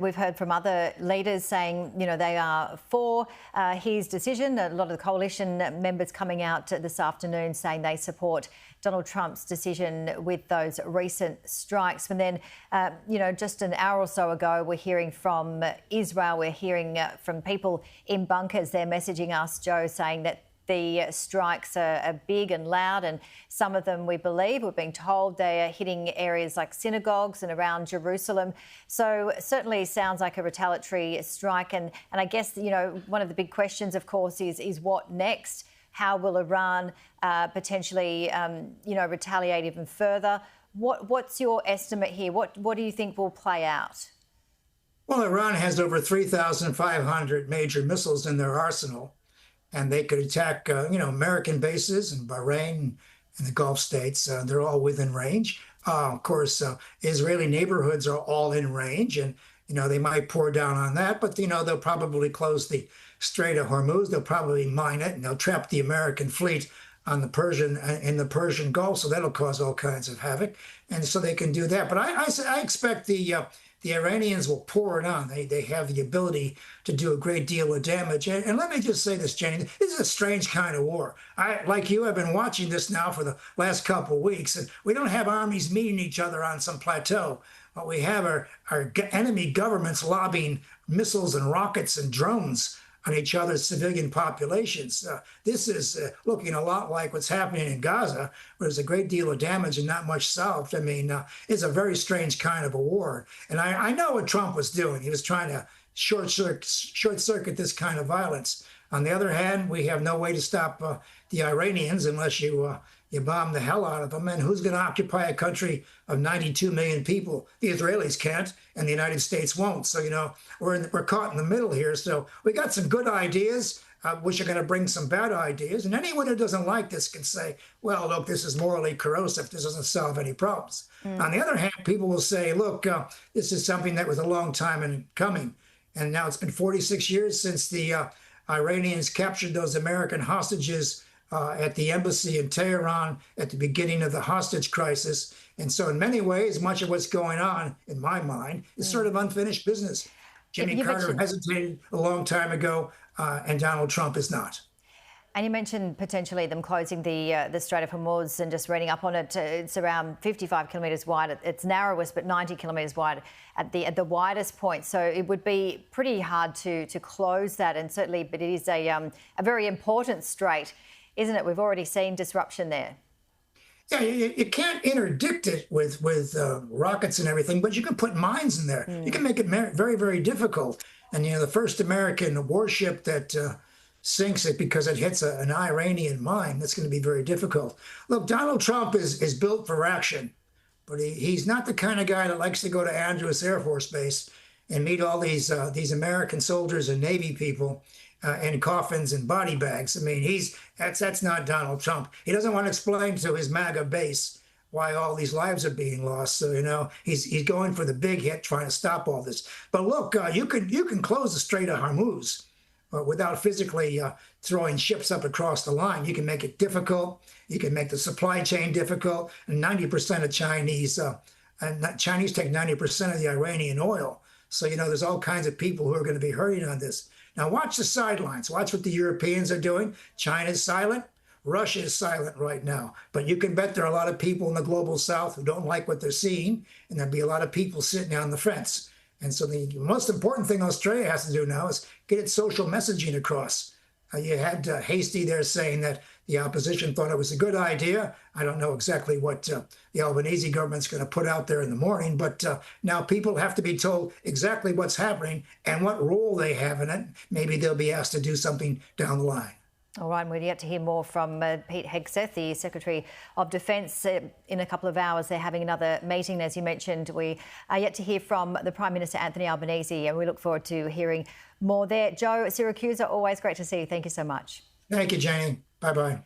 We've heard from other leaders saying, they are for his decision. A lot of the coalition members coming out this afternoon saying they support Donald Trump's decision with those recent strikes. And then, just an hour or so ago, we're hearing from Israel. We're hearing from people in bunkers. They're messaging us, Joe, saying that the strikes are big and loud, and some of them, we believe, we're being told they are hitting areas like synagogues and around Jerusalem. So certainly sounds like a retaliatory strike. And I guess, one of the big questions, of course, is what next? How will Iran potentially, retaliate even further? What's your estimate here? What do you think will play out? Well, Iran has over 3,500 major missiles in their arsenal, and they could attack, American bases in Bahrain and the Gulf states. They're all within range. Of course, Israeli neighborhoods are all in range, and, they might pour down on that, but, they'll probably close the Strait of Hormuz. They'll probably mine it, and they'll trap the American fleet on the Persian Gulf. So that'll cause all kinds of havoc. And so they can do that. But I expect the Iranians will pour it on. They have the ability to do a great deal of damage. And let me just say this, Jenny, this is a strange kind of war. Like you, I've been watching this now for the last couple of weeks, and we don't have armies meeting each other on some plateau. What we have are enemy governments lobbying missiles and rockets and drones on each other's civilian populations. This is looking a lot like what's happening in Gaza, where there's a great deal of damage and not much solved. I mean, it's a very strange kind of a war. And I know what Trump was doing. He was trying to short circuit this kind of violence. On the other hand, we have no way to stop the Iranians unless you bomb the hell out of them. And who's going to occupy a country of 92 million people? The Israelis can't, and the United States won't. So, we're caught in the middle here. So we got some good ideas, which are going to bring some bad ideas. And anyone who doesn't like this can say, well, look, this is morally corrosive. This doesn't solve any problems. On the other hand, people will say, look, this is something that was a long time in coming. And now it's been 46 years since the Iranians captured those American hostages at the embassy in Tehran at the beginning of the hostage crisis. And so in many ways, much of what's going on, in my mind, is sort of unfinished business. Jimmy Carter hesitated a long time ago, and Donald Trump is not. And you mentioned potentially them closing the Strait of Hormuz, and just reading up on it, it's around 55 kilometres wide. It's narrowest, but 90 kilometres wide at the widest point. So it would be pretty hard to close that, and certainly, but it is a very important strait, isn't it? We've already seen disruption there. Yeah, you can't interdict it with rockets and everything, but you can put mines in there. You can make it very, very difficult. And, the first American warship that sinks it because it hits an Iranian mine, that's going to be very difficult. Look, Donald Trump is built for action, but he's not the kind of guy that likes to go to Andrews Air Force Base and meet all these American soldiers and Navy people in coffins and body bags. I mean, that's not Donald Trump. He doesn't want to explain to his MAGA base why all these lives are being lost. So, he's going for the big hit, trying to stop all this. But look, you can close the Strait of Hormuz without physically throwing ships up across the line. You can make it difficult. You can make the supply chain difficult. And 90% of Chinese take 90% of the Iranian oil. So, there's all kinds of people who are going to be hurting on this. Now, watch the sidelines. Watch what the Europeans are doing. China's silent. Russia is silent right now. But you can bet there are a lot of people in the global south who don't like what they're seeing, and there'll be a lot of people sitting on the fence. And so the most important thing Australia has to do now is get its social messaging across. You had Hastie there saying that the opposition thought it was a good idea. I don't know exactly what the Albanese government's going to put out there in the morning, but now people have to be told exactly what's happening and what role they have in it. Maybe they'll be asked to do something down the line. All right, we're yet to hear more from Pete Hegseth, the Secretary of Defence. In a couple of hours, they're having another meeting. As you mentioned, we are yet to hear from the Prime Minister, Anthony Albanese, and we look forward to hearing more there. Joe Siracusa, always great to see you. Thank you so much. Thank you, Jane. Bye-bye.